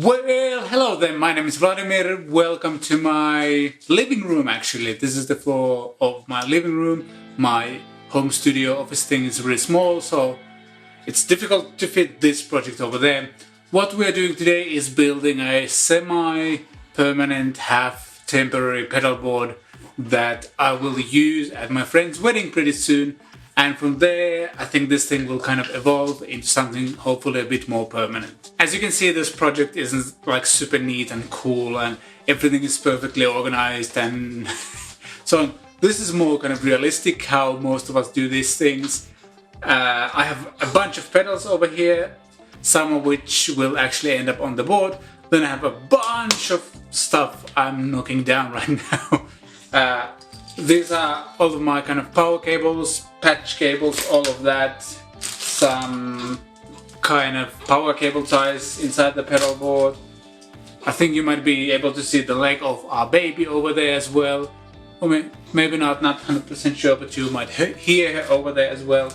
Well, hello there, my name is Vladimir. Welcome to my living room actually. This is the floor of my living room. My home studio office thing is really small, so it's difficult to fit this project over there. What we are doing today is building a semi-permanent, half-temporary pedalboard that I will use at my friend's wedding pretty soon. And from there, I think this thing will kind of evolve into something hopefully a bit more permanent. As you can see, this project isn't like super neat and cool and everything is perfectly organized and so on. This is more kind of realistic how most of us do these things. I have a bunch of pedals over here, some of which will actually end up on the board. Then I have a bunch of stuff I'm knocking down right now. These are all of my kind of power cables, patch cables, all of that. Some kind of power cable ties inside the pedal board. I think you might be able to see the leg of our baby over there as well. Or maybe not 100% sure, but you might hear her over there as well.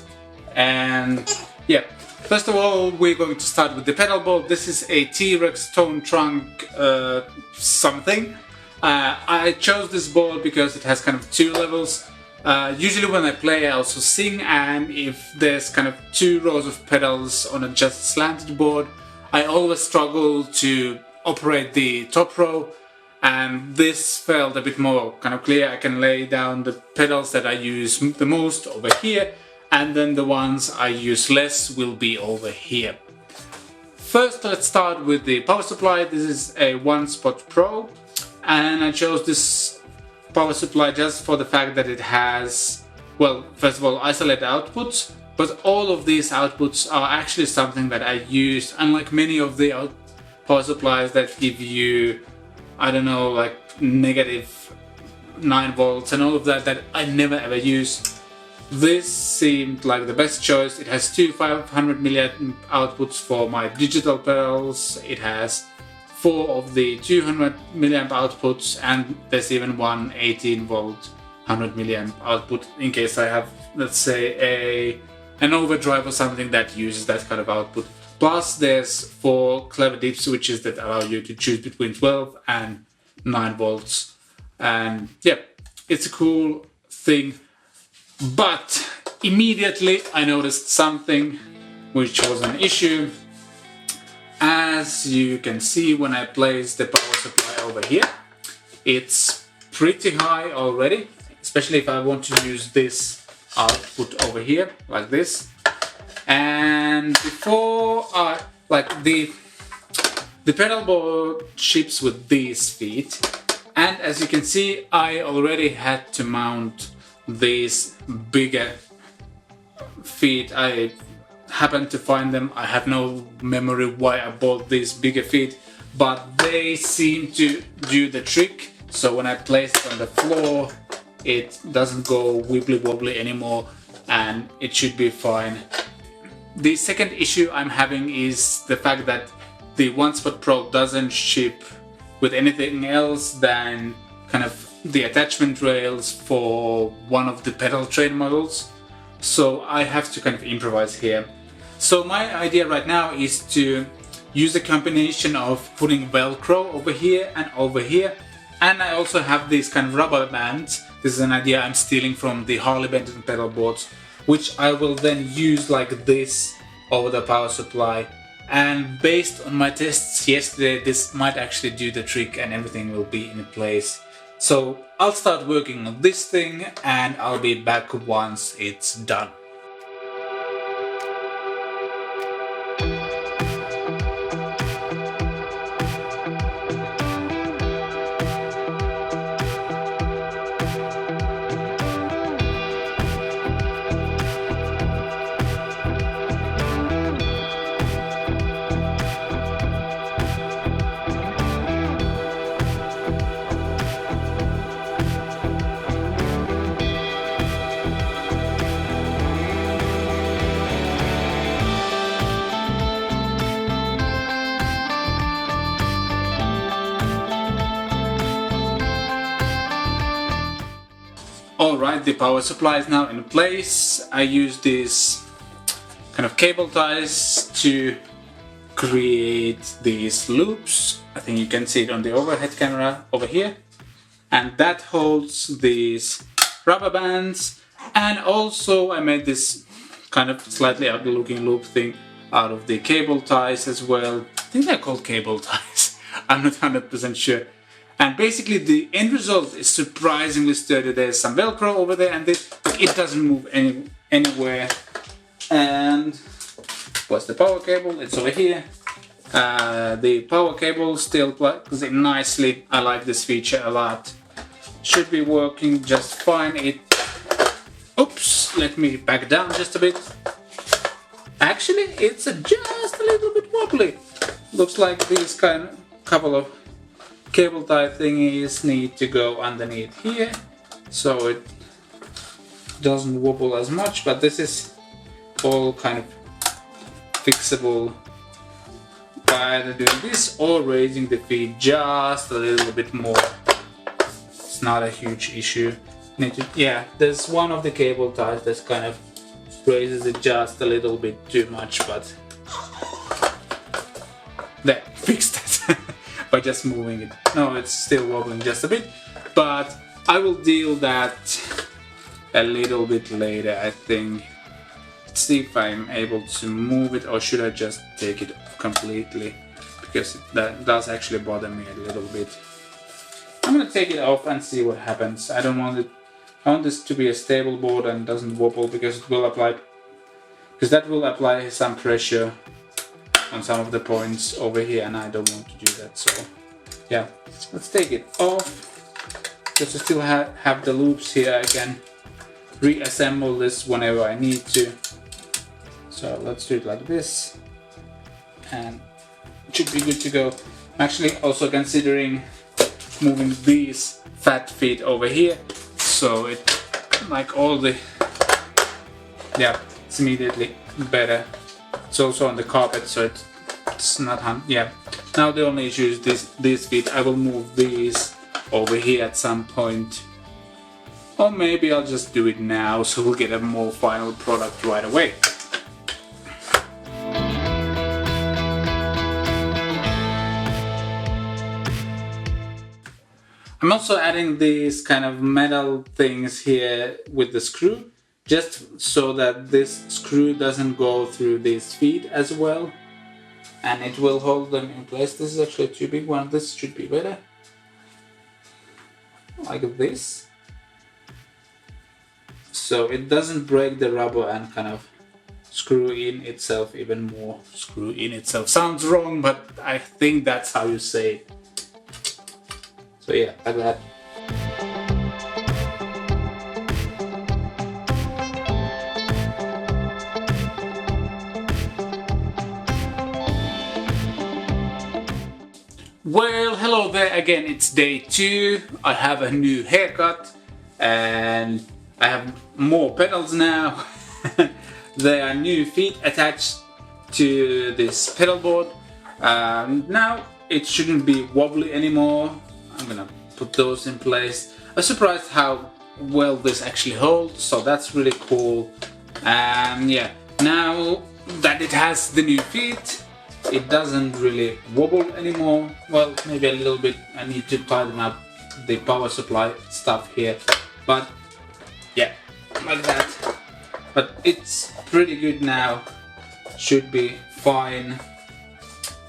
And yeah, first of all, we're going to start with the pedal board. This is a T-Rex ToneTrunk something. I chose this board because it has kind of two levels. Usually when I play I also sing, and if there's kind of two rows of pedals on a just slanted board, I always struggle to operate the top row, and this felt a bit more kind of clear. I can lay down the pedals that I use the most over here, and then the ones I use less will be over here. First, let's start with the power supply. This is a One Spot Pro. And I chose this power supply just for the fact that it has, well, first of all, isolated outputs, but all of these outputs are actually something that I use, unlike many of the power supplies that give you, I don't know, like negative 9 volts and all of that, that I never ever use. This seemed like the best choice. It has two 500 milliamp outputs for my digital pedals. It has 4 of the 200 milliamp outputs, and there's even one 18 volt 100 milliamp output in case I have, let's say, an overdrive or something that uses that kind of output. Plus there's 4 clever deep switches that allow you to choose between 12 and 9 volts. And yeah, it's a cool thing. But immediately I noticed something which was an issue. As you can see, when I place the power supply over here, it's pretty high already, especially if I want to use this output over here, like this. And before the pedal board ships with these feet, and as you can see, I already had to mount these bigger feet. I happened to find them. I have no memory why I bought these bigger feet, but they seem to do the trick. So when I place it on the floor, it doesn't go wibbly wobbly anymore, and it should be fine. The second issue I'm having is the fact that the One Spot Pro doesn't ship with anything else than kind of the attachment rails for one of the pedal train models. So I have to kind of improvise here. So my idea right now is to use a combination of putting Velcro over here and over here. And I also have these kind of rubber bands. This is an idea I'm stealing from the Harley Benton pedal boards, which I will then use like this over the power supply. And based on my tests yesterday, this might actually do the trick and everything will be in place. So I'll start working on this thing and I'll be back once it's done. Alright, the power supply is now in place. I use these kind of cable ties to create these loops. I think you can see it on the overhead camera over here. And that holds these rubber bands. And also I made this kind of slightly ugly looking loop thing out of the cable ties as well. I think they're called cable ties. I'm not 100% sure. And basically the end result is surprisingly sturdy. There's some Velcro over there and it doesn't move anywhere. And what's the power cable? It's over here. The power cable still plugs in nicely. I like this feature a lot. Should be working just fine. Oops, let me back down just a bit. Actually, it's just a little bit wobbly. Looks like these couple of cable tie thingies need to go underneath here, so it doesn't wobble as much, but this is all kind of fixable by either doing this or raising the feet just a little bit more. It's not a huge issue. Yeah, there's one of the cable ties that kind of raises it just a little bit too much, but there, fixed it by just moving it. No, it's still wobbling just a bit, but I will deal that a little bit later, I think. Let's see if I'm able to move it, or should I just take it off completely, because that does actually bother me a little bit. I'm gonna take it off and see what happens. I don't want it. I want this to be a stable board and doesn't wobble, because it will apply, because that will apply some pressure on some of the points over here, and I don't want to do that. So yeah, let's take it off. Just to still have the loops here, I can reassemble this whenever I need to. So let's do it like this, and it should be good to go. I'm actually also considering moving these fat feet over here, so it, like all the, yeah, it's immediately better. It's also on the carpet, so it's not, yeah. Now the only issue is these feet. I will move these over here at some point, or maybe I'll just do it now, so we'll get a more final product right away. I'm also adding these kind of metal things here with the screw, just so that this screw doesn't go through these feet as well, and it will hold them in place. This is actually too big one. This should be better, like this, so it doesn't break the rubber and kind of screw in itself even more. Screw in itself sounds wrong, but I think that's how you say it. So yeah, like that. Well, hello there again, it's day 2. I have a new haircut and I have more pedals now. There are new feet attached to this pedal board. Now it shouldn't be wobbly anymore. I'm gonna put those in place. I'm surprised how well this actually holds, so that's really cool. And yeah, now that it has the new feet, it doesn't really wobble anymore. Well, maybe a little bit. I need to tighten up the power supply stuff here, but yeah, like that. But it's pretty good now, should be fine.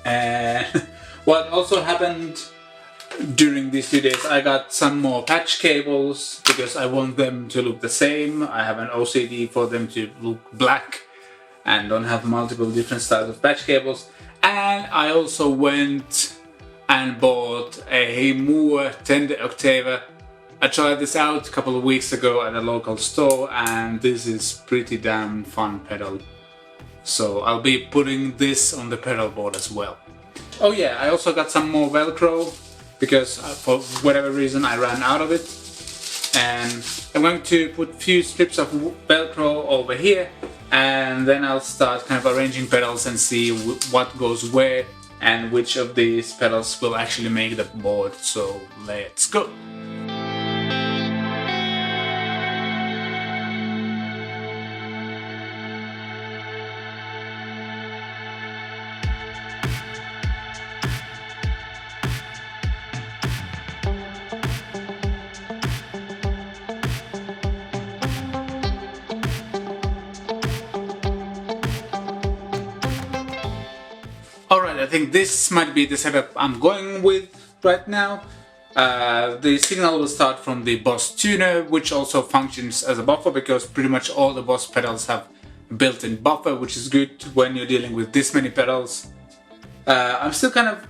And what also happened during these 2 days, I got some more patch cables because I want them to look the same. I have an OCD for them to look black and don't have multiple different styles of patch cables. And I also went and bought a Mooer Tender Octaver. I tried this out a couple of weeks ago at a local store, and this is pretty damn fun pedal. So I'll be putting this on the pedal board as well. Oh yeah, I also got some more Velcro, because for whatever reason I ran out of it, and I'm going to put a few strips of Velcro over here, and then I'll start kind of arranging pedals and see what goes where and which of these pedals will actually make the board. So let's go! Alright, I think this might be the setup I'm going with right now. The signal will start from the Boss tuner, which also functions as a buffer because pretty much all the Boss pedals have built-in buffer, which is good when you're dealing with this many pedals. I'm still kind of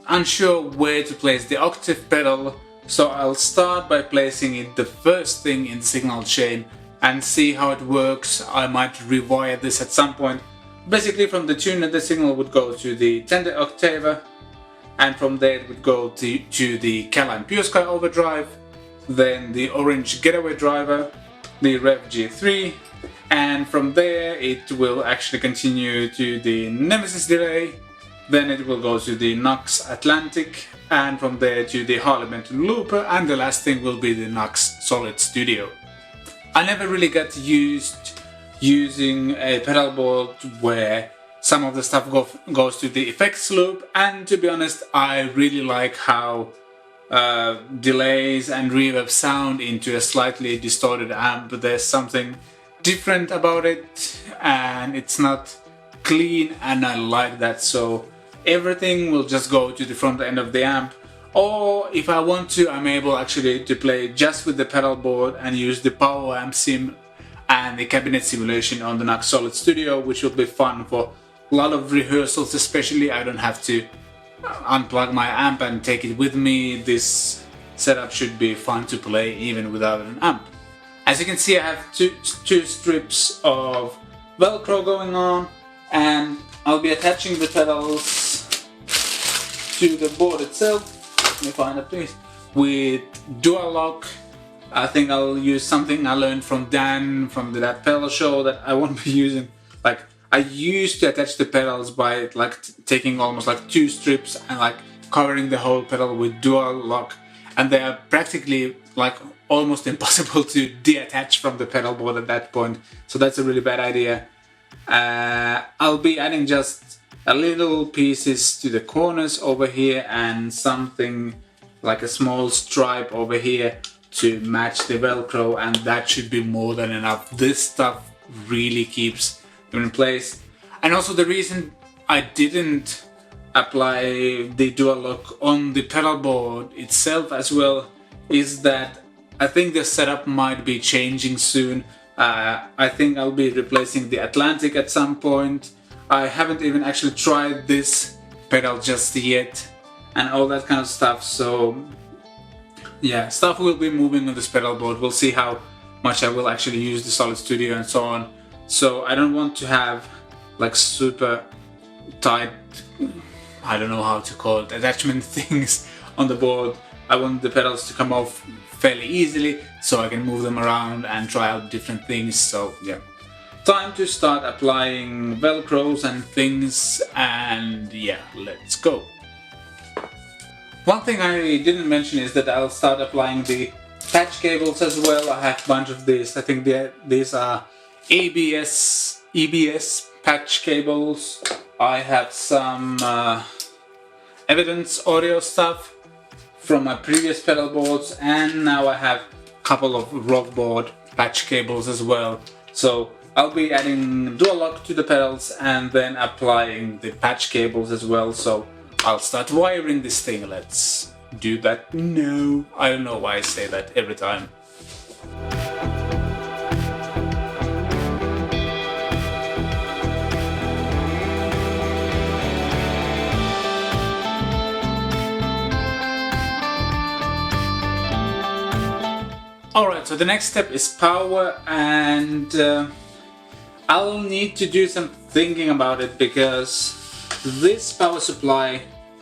unsure where to place the octave pedal, so I'll start by placing it the first thing in the signal chain and see how it works. I might rewire this at some point. Basically from the tuner the signal would go to the Tender Octaver, and from there it would go to the Caline Pure Sky overdrive, then the orange Getaway Driver, the Revv G3, and from there it will actually continue to the Nemesis Delay, then it will go to the Nux Atlantic, and from there to the Harley Benton looper, and the last thing will be the Nux Solid Studio. I never really got used using a pedal board where some of the stuff goes to the effects loop, and to be honest I really like how delays and reverb sound into a slightly distorted amp. There's something different about it and it's not clean, and I like that. So everything will just go to the front end of the amp, or if I want to I'm able actually to play just with the pedal board and use the power amp sim and the cabinet simulation on the Nux Solid Studio, which will be fun for a lot of rehearsals especially. I don't have to unplug my amp and take it with me. This setup should be fun to play even without an amp. As you can see, I have two strips of Velcro going on, and I'll be attaching the pedals to the board itself. Let me find a place. With dual lock. I think I'll use something I learned from Dan from that pedal show that I won't be using. Like, I used to attach the pedals by like taking almost like two strips and like covering the whole pedal with dual lock, and they are practically like almost impossible to detach from the pedal board at that point, so that's a really bad idea. I'll be adding just a little pieces to the corners over here and something like a small stripe over here to match the Velcro, and that should be more than enough. This stuff really keeps them in place. And also the reason I didn't apply the dual lock on the pedal board itself as well is that I think the setup might be changing soon. I think I'll be replacing the Atlantic at some point. I haven't even actually tried this pedal just yet and all that kind of stuff, so yeah, stuff will be moving on this pedal board. We'll see how much I will actually use the Solid Studio and so on. So I don't want to have like super tight, I don't know how to call it, attachment things on the board. I want the pedals to come off fairly easily so I can move them around and try out different things. So yeah, time to start applying Velcros and things, and yeah, let's go. One thing I didn't mention is that I'll start applying the patch cables as well. I have a bunch of these. I think these are EBS patch cables. I have some evidence audio stuff from my previous pedal boards, and now I have a couple of rock board patch cables as well. So I'll be adding dual lock to the pedals and then applying the patch cables as well. So I'll start wiring this thing. Let's do that now. I don't know why I say that every time. Alright, so the next step is power, and I'll need to do some thinking about it because this power supply,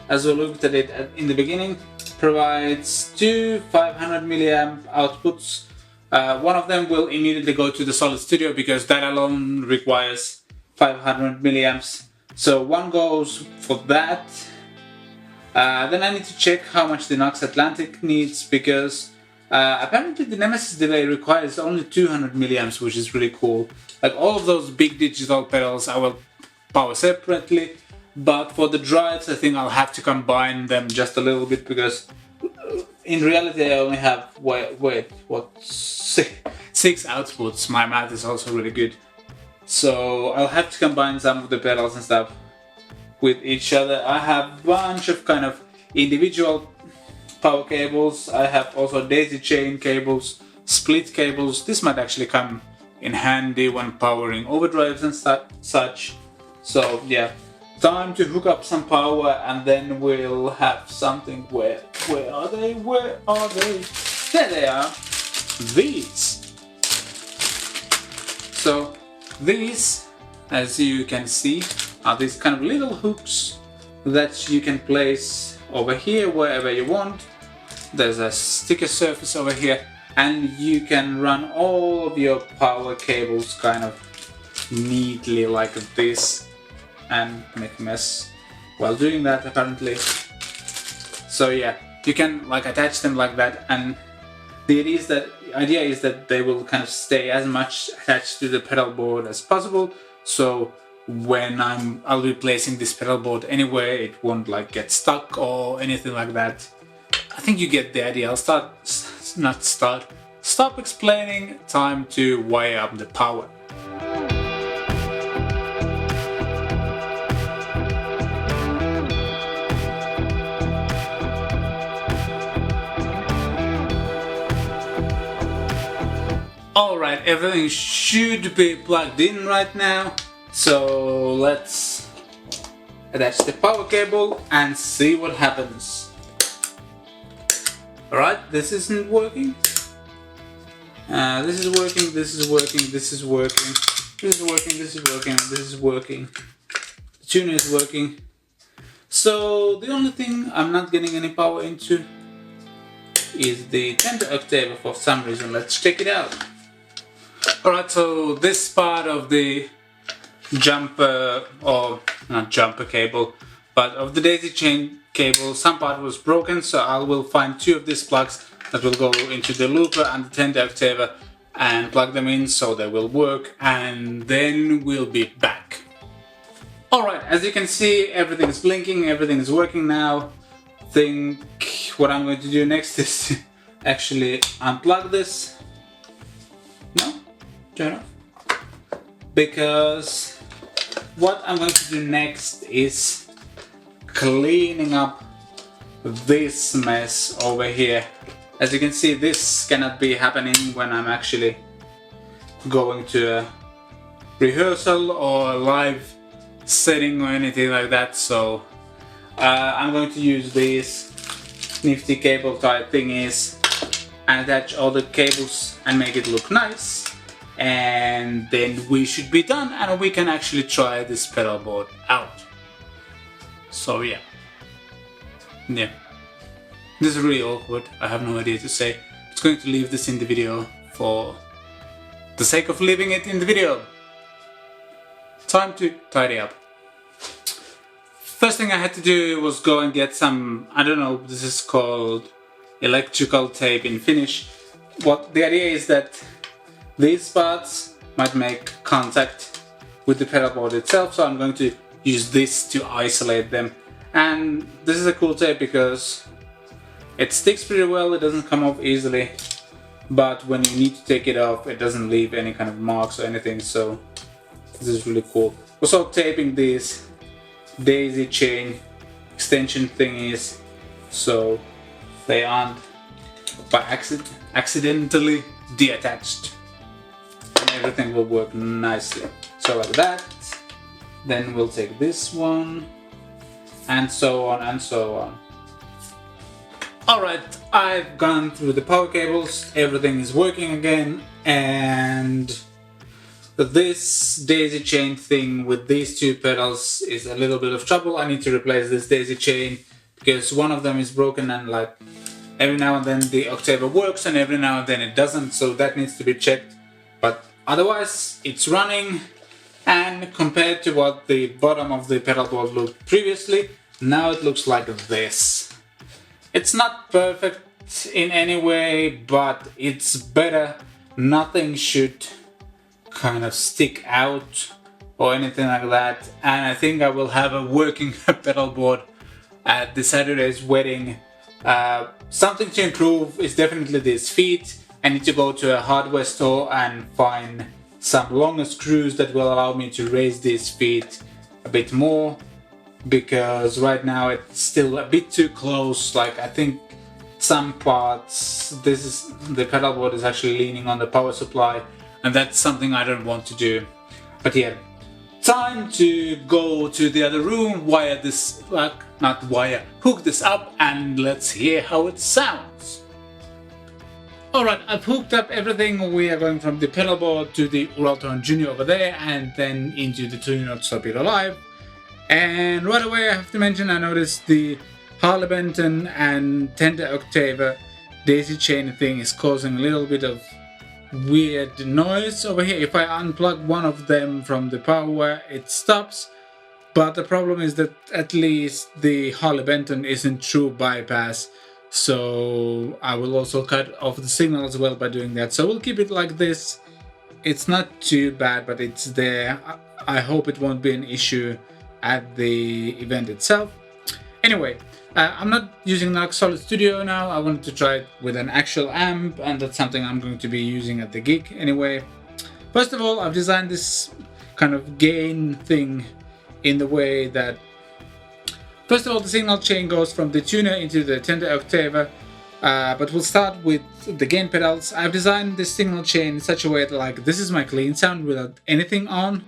as we looked at it in the beginning, provides two 500 milliamp outputs. One of them will immediately go to the Solid Studio because that alone requires 500 milliamps. So one goes for that. Then I need to check how much the Nux Atlantic needs because apparently the Nemesis Delay requires only 200 milliamps, which is really cool. Like all of those big digital pedals I will power separately, but for the drives I think I'll have to combine them just a little bit because in reality I only have, six outputs. My math is also really good. So I'll have to combine some of the pedals and stuff. with each other. I have a bunch of kind of individual power cables. I have also daisy chain cables, split cables. This might actually come in handy when powering overdrives and such. So yeah, time to hook up some power, and then we'll have something. Where are they? Where are they? There they are. These. So these, as you can see, are these kind of little hooks that you can place over here wherever you want. There's a sticker surface over here, and you can run all of your power cables kind of neatly like this and make a mess while doing that apparently. So yeah, you can like attach them like that, and the idea is that they will kind of stay as much attached to the pedal board as possible. So when I'll be placing this pedal board anywhere, it won't like get stuck or anything like that. I think you get the idea. I'll stop explaining. Time to wire up the power. Alright, everything should be plugged in right now. So let's attach the power cable and see what happens. Alright, this isn't working. This is working, this is working, this is working, this is working, this is working, this is working. The tuner is working. So the only thing I'm not getting any power into is the Tender Octaver for some reason. Let's check it out. Alright, so this part of the jumper, or not jumper cable, but of the daisy chain cable, some part was broken, so I will find two of these plugs that will go into the looper and the Tender Octaver and plug them in so they will work, and then we'll be back. Alright, as you can see, everything is blinking, everything is working now. I think what I'm going to do next is actually unplug this. No? Turn off. Because what I'm going to do next is cleaning up this mess over here. As you can see, this cannot be happening when I'm actually going to a rehearsal or a live setting or anything like that. So I'm going to use these nifty cable tie thingies and attach all the cables and make it look nice. And then we should be done, and we can actually try this pedal board out. So yeah. This is really awkward. I have no idea to say. I'm just going to leave this in the video for the sake of leaving it in the video. Time to tidy up. First thing I had to do was go and get some, I don't know, this is called electrical tape in Finnish. What the idea is that these parts might make contact with the pedal board itself, so I'm going to use this to isolate them. And this is a cool tape because it sticks pretty well, it doesn't come off easily, but when you need to take it off, it doesn't leave any kind of marks or anything, so this is really cool. Also taping these daisy chain extension thingies so they aren't by accidentally detached. Everything will work nicely. So like that. Then we'll take this one, and so on and so on. Alright, I've gone through the power cables, everything is working again, and this daisy chain thing with these two pedals is a little bit of trouble. I need to replace this daisy chain because one of them is broken, and like every now and then the Octaver works and every now and then it doesn't, so that needs to be checked. But otherwise it's running, and compared to what the bottom of the pedal board looked previously, now it looks like this. It's not perfect in any way, but it's better. Nothing should kind of stick out or anything like that, and I think I will have a working pedal board at the Saturday's wedding. Something to improve is definitely these feet. I need to go to a hardware store and find some longer screws that will allow me to raise these feet a bit more. because right now it's still a bit too close. Like I think some parts, the pedalboard is actually leaning on the power supply, and that's something I don't want to do. But yeah, time to go to the other room, wire this, not wire, hook this up, and let's hear how it sounds. Alright, I've hooked up everything. We are going from the pedalboard to the Truetone Junior over there, and then into the 2-knot Stop It Alive. And right away I have to mention, I noticed the Harley Benton and Tender Octaver daisy chain thing is causing a little bit of weird noise over here. If I unplug one of them from the power, it stops. But the problem is that at least the Harley Benton isn't true bypass. So I will also cut off the signal as well by doing that. So we'll keep it like this. It's not too bad, but it's there. I hope it won't be an issue at the event itself. Anyway, I'm not using Nux Solid Studio now. I wanted to try it with an actual amp, and that's something I'm going to be using at the gig anyway. First of all, I've designed this kind of gain thing in the way that, first of all, the signal chain goes from the tuner into the Tender Octaver, but we'll start with the gain pedals. I've designed this signal chain in such a way that, like, this is my clean sound without anything on.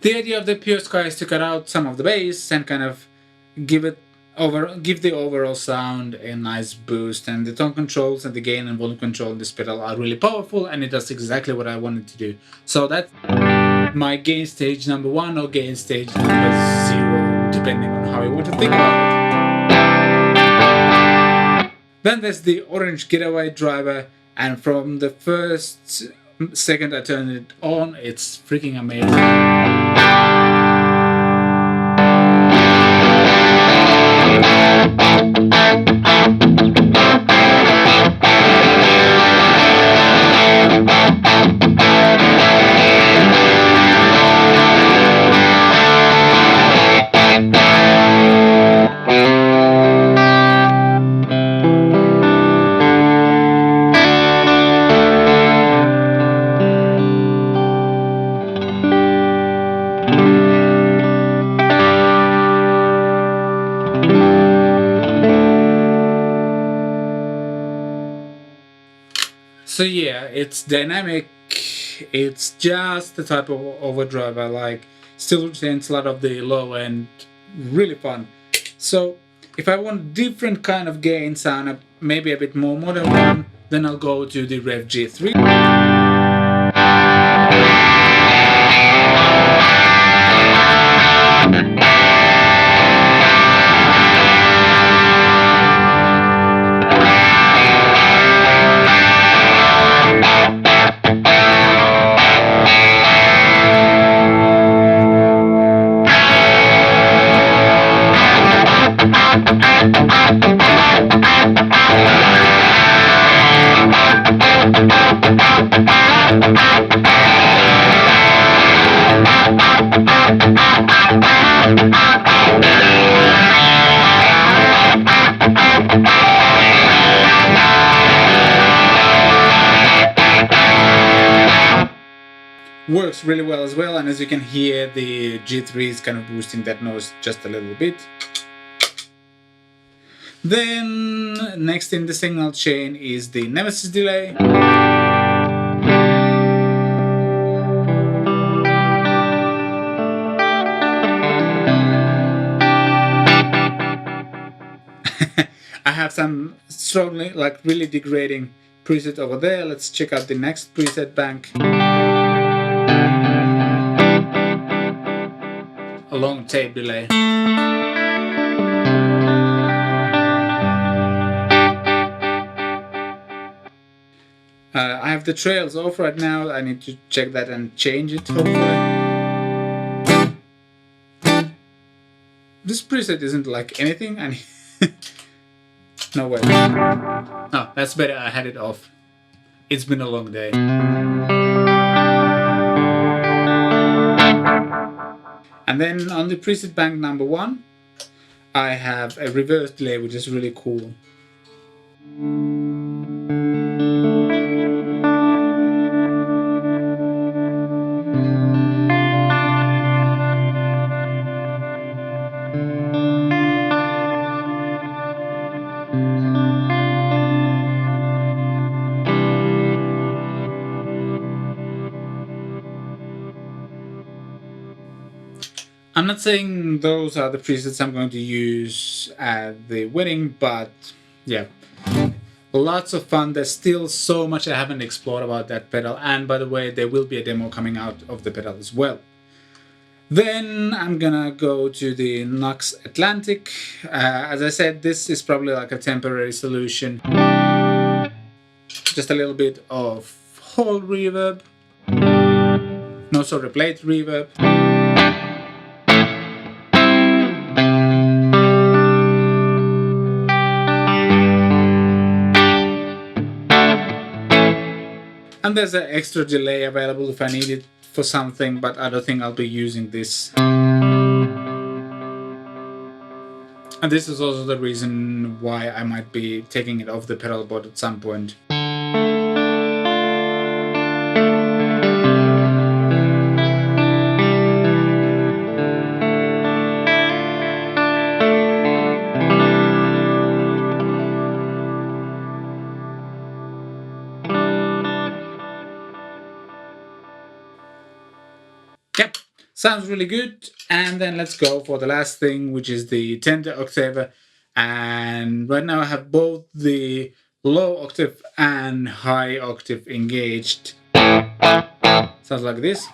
The idea of the Pure Sky is to cut out some of the bass and kind of give the overall sound a nice boost. And the tone controls and the gain and volume control in this pedal are really powerful, and it does exactly what I wanted to do. So that's my gain stage number 1 or gain stage number 0, depending on how you want to think about it. Then there's the orange Getaway Driver, and from the first second I turn it on, it's freaking amazing. So yeah, it's dynamic, it's just the type of overdrive I like, still retains a lot of the low end, really fun. So if I want different kind of gain sound, maybe a bit more modern one, then I'll go to the Revv G3. Works really well as well, and as you can hear, the G3 is kind of boosting that noise just a little bit. Then next in the signal chain is the Nemesis Delay. I have some strongly, like really degrading preset over there. Let's check out the next preset bank. A long tape delay. I have the trails off right now. I need to check that and change it, hopefully. This preset isn't like anything. No way. Oh, that's better. I had it off. It's been a long day. And then on the preset bank number 1, I have a reverse delay, which is really cool. I'm not saying those are the presets I'm going to use at the wedding, but yeah, lots of fun. There's still so much I haven't explored about that pedal, and by the way, there will be a demo coming out of the pedal as well. Then I'm gonna go to the Nux Atlantic. As I said, this is probably like a temporary solution. Just a little bit of hall reverb, no, sorry, plate reverb. And there's an extra delay available if I need it for something, but I don't think I'll be using this. And this is also the reason why I might be taking it off the pedal board at some point. Yep, sounds really good. And then let's go for the last thing, which is the Tender Octaver. And right now I have both the low octave and high octave engaged. Sounds like this.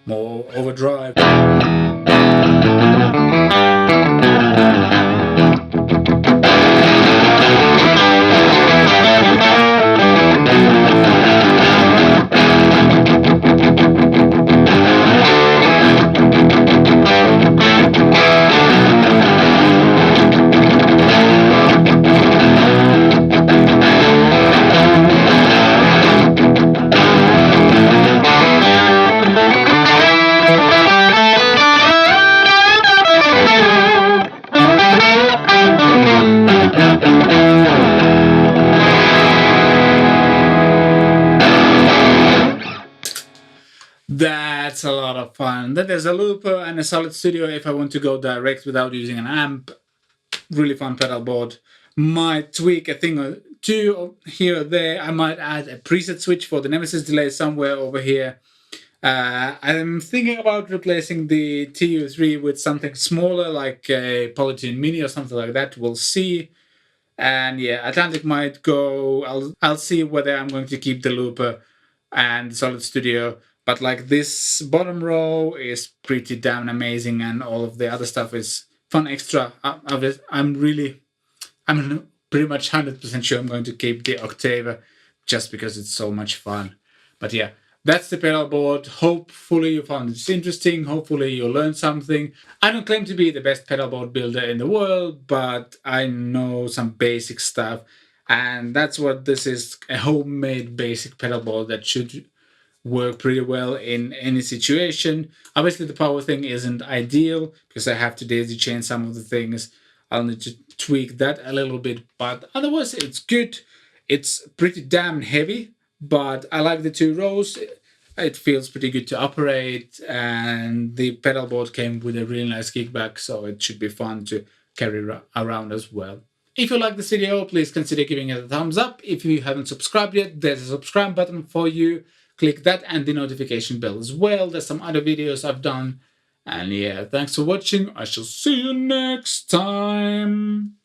More overdrive. That's a lot of fun. Then there's a looper and a Solid Studio if I want to go direct without using an amp. Really fun pedal board. Might tweak a thing or two here or there. I might add a preset switch for the Nemesis Delay somewhere over here. I'm thinking about replacing the TU3 with something smaller like a Polytune Mini or something like that. We'll see. And yeah, Atlantic might go. I'll see whether I'm going to keep the looper and Solid Studio. But like this bottom row is pretty damn amazing, and all of the other stuff is fun extra. I'm pretty much 100% sure I'm going to keep the Octaver just because it's so much fun. But yeah, that's the pedal board. Hopefully you found this interesting. Hopefully you learned something. I don't claim to be the best pedal board builder in the world, but I know some basic stuff. And that's what this is, a homemade basic pedal board that should work pretty well in any situation. Obviously the power thing isn't ideal because I have to daisy chain some of the things. I'll need to tweak that a little bit, but otherwise it's good. It's pretty damn heavy, but I like the 2 rows. It feels pretty good to operate, and the pedal board came with a really nice kickback, so it should be fun to carry around as well. If you like this video, please consider giving it a thumbs up. If you haven't subscribed yet, there's a subscribe button for you. Click that and the notification bell as well. There's some other videos I've done. And yeah, thanks for watching. I shall see you next time.